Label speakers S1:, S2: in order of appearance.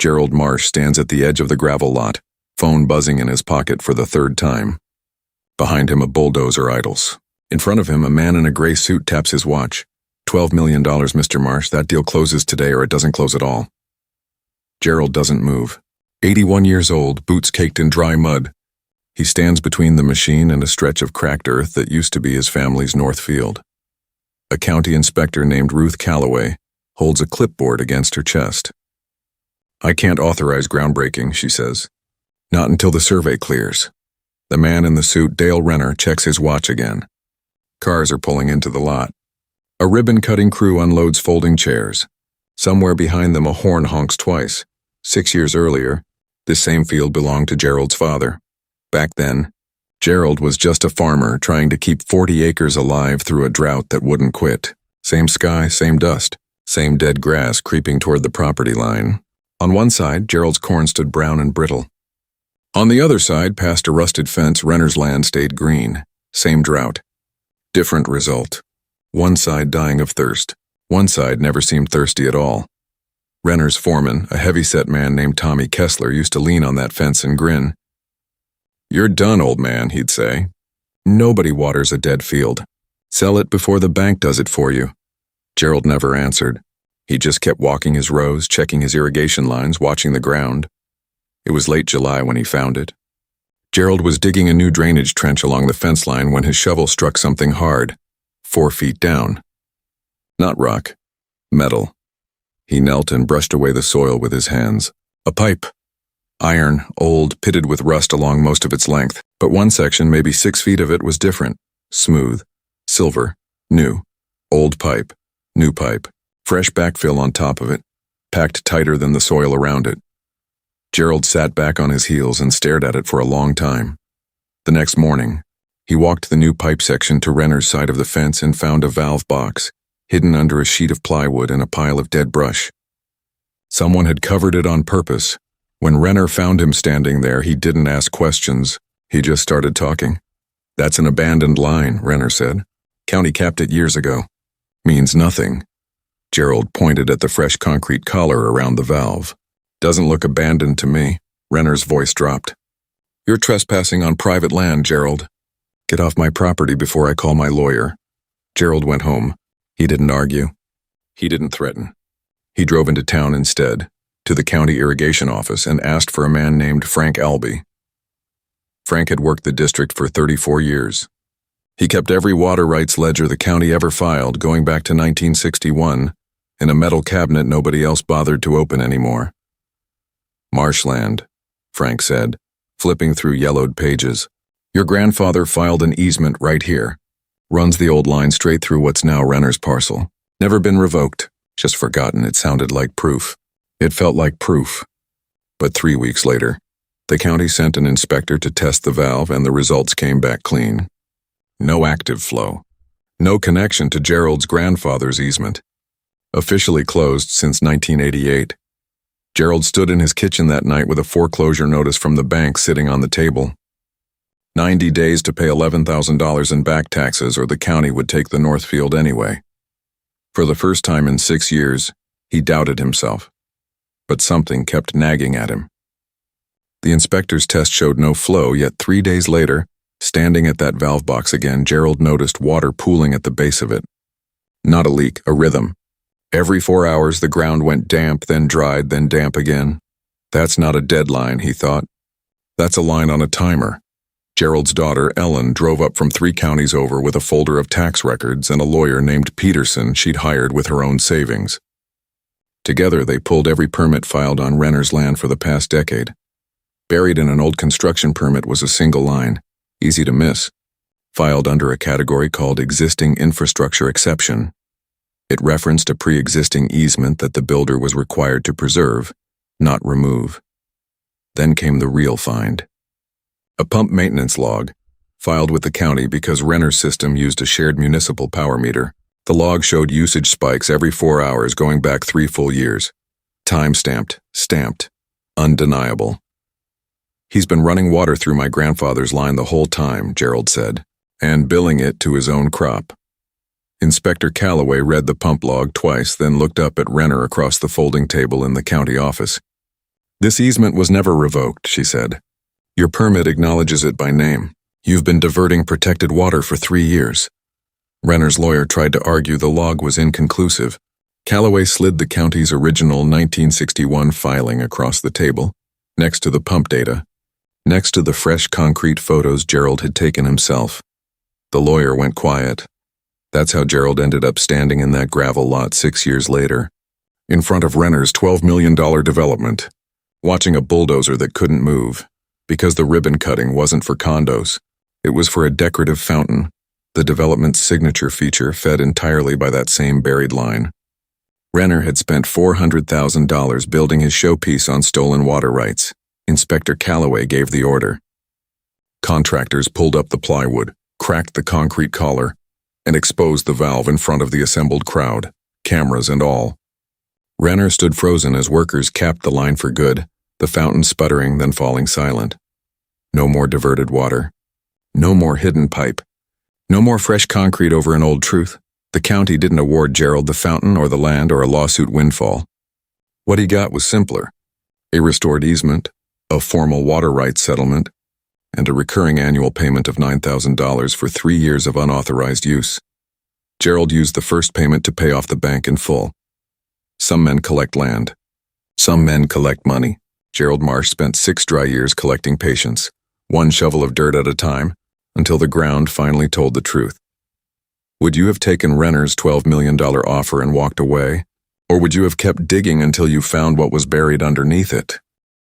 S1: Gerald Marsh stands at the edge of the gravel lot, phone buzzing in his pocket for the third time. Behind him, a bulldozer idles. In front of him, a man in a gray suit taps his watch. $12 million, Mr. Marsh. That deal closes today or it doesn't close at all. Gerald doesn't move. 81 years old, boots caked in dry mud. He stands between the machine and a stretch of cracked earth that used to be his family's north field. A county inspector named Ruth Calloway holds a clipboard against her chest. "I can't authorize groundbreaking," she says. "Not until the survey clears." The man in the suit, Dale Renner, checks his watch again. Cars are pulling into the lot. A ribbon-cutting crew unloads folding chairs. Somewhere behind them, a horn honks twice. 6 years earlier, this same field belonged to Gerald's father. Back then, Gerald was just a farmer trying to keep 40 acres alive through a drought that wouldn't quit. Same sky, same dust, same dead grass creeping toward the property line. On one side, Gerald's corn stood brown and brittle. On the other side, past a rusted fence, Renner's land stayed green. Same drought. Different result. One side dying of thirst. One side never seemed thirsty at all. Renner's foreman, a heavy-set man named Tommy Kessler, used to lean on that fence and grin. "You're done, old man," he'd say. "Nobody waters a dead field. Sell it before the bank does it for you." Gerald never answered. He just kept walking his rows, checking his irrigation lines, watching the ground. It was late July when he found it. Gerald was digging a new drainage trench along the fence line when his shovel struck something hard, 4 feet down. Not rock, metal. He knelt and brushed away the soil with his hands. A pipe. Iron, old, pitted with rust along most of its length, but one section, maybe 6 feet of it, was different. Smooth. Silver. New. Old pipe. New pipe. Fresh backfill on top of it, packed tighter than the soil around it. Gerald sat back on his heels and stared at it for a long time. The next morning, he walked the new pipe section to Renner's side of the fence and found a valve box, hidden under a sheet of plywood and a pile of dead brush. Someone had covered it on purpose. When Renner found him standing there, he didn't ask questions. He just started talking. "That's an abandoned line," Renner said. "County capped it years ago." "Means nothing." Gerald pointed at the fresh concrete collar around the valve. "Doesn't look abandoned to me." Renner's voice dropped. "You're trespassing on private land, Gerald. Get off my property before I call my lawyer." Gerald went home. He didn't argue. He didn't threaten. He drove into town instead, to the county irrigation office, and asked for a man named Frank Albee. Frank had worked the district for 34 years. He kept every water rights ledger the county ever filed, going back to 1961, in a metal cabinet nobody else bothered to open anymore. "Marshland," Frank said, flipping through yellowed pages. "Your grandfather filed an easement right here. Runs the old line straight through what's now Renner's parcel. Never been revoked. Just forgotten. It sounded like proof. It felt like proof." But 3 weeks later, the county sent an inspector to test the valve and the results came back clean. No active flow. No connection to Gerald's grandfather's easement. Officially closed since 1988. Gerald stood in his kitchen that night with a foreclosure notice from the bank sitting on the table. 90 days to pay $11,000 in back taxes or the county would take the Northfield anyway. For the first time in 6 years, he doubted himself. But something kept nagging at him. The inspector's test showed no flow, yet 3 days later, standing at that valve box again, Gerald noticed water pooling at the base of it. Not a leak, a rhythm. Every 4 hours the ground went damp, then dried, then damp again. That's not a deadline, he thought. That's a line on a timer. Gerald's daughter, Ellen, drove up from 3 counties over with a folder of tax records and a lawyer named Peterson she'd hired with her own savings. Together they pulled every permit filed on Renner's land for the past decade. Buried in an old construction permit was a single line, easy to miss, filed under a category called Existing Infrastructure Exception. It referenced a pre-existing easement that the builder was required to preserve, not remove. Then came the real find. A pump maintenance log, filed with the county because Renner's system used a shared municipal power meter. The log showed usage spikes every 4 hours going back 3 full years. Time-stamped, stamped, undeniable. "He's been running water through my grandfather's line the whole time," Gerald said, "and billing it to his own crop." Inspector Calloway read the pump log twice, then looked up at Renner across the folding table in the county office. "This easement was never revoked," she said. "Your permit acknowledges it by name. You've been diverting protected water for 3 years." Renner's lawyer tried to argue the log was inconclusive. Callaway slid the county's original 1961 filing across the table, next to the pump data, next to the fresh concrete photos Gerald had taken himself. The lawyer went quiet. That's how Gerald ended up standing in that gravel lot 6 years later, in front of Renner's $12 million development, watching a bulldozer that couldn't move, because the ribbon cutting wasn't for condos. It was for a decorative fountain, the development's signature feature fed entirely by that same buried line. Renner had spent $400,000 building his showpiece on stolen water rights. Inspector Callaway gave the order. Contractors pulled up the plywood, cracked the concrete collar, and exposed the valve in front of the assembled crowd, cameras and all. Renner stood frozen as workers capped the line for good, the fountain sputtering then falling silent. No more diverted water. No more hidden pipe. No more fresh concrete over an old truth. The county didn't award Gerald the fountain or the land or a lawsuit windfall. What he got was simpler: a restored easement, a formal water rights settlement, and a recurring annual payment of $9,000 for 3 years of unauthorized use. Gerald used the first payment to pay off the bank in full. Some men collect land. Some men collect money. Gerald Marsh spent 6 dry years collecting patience, 1 shovel of dirt at a time, until the ground finally told the truth. Would you have taken Renner's $12 million offer and walked away? Or would you have kept digging until you found what was buried underneath it?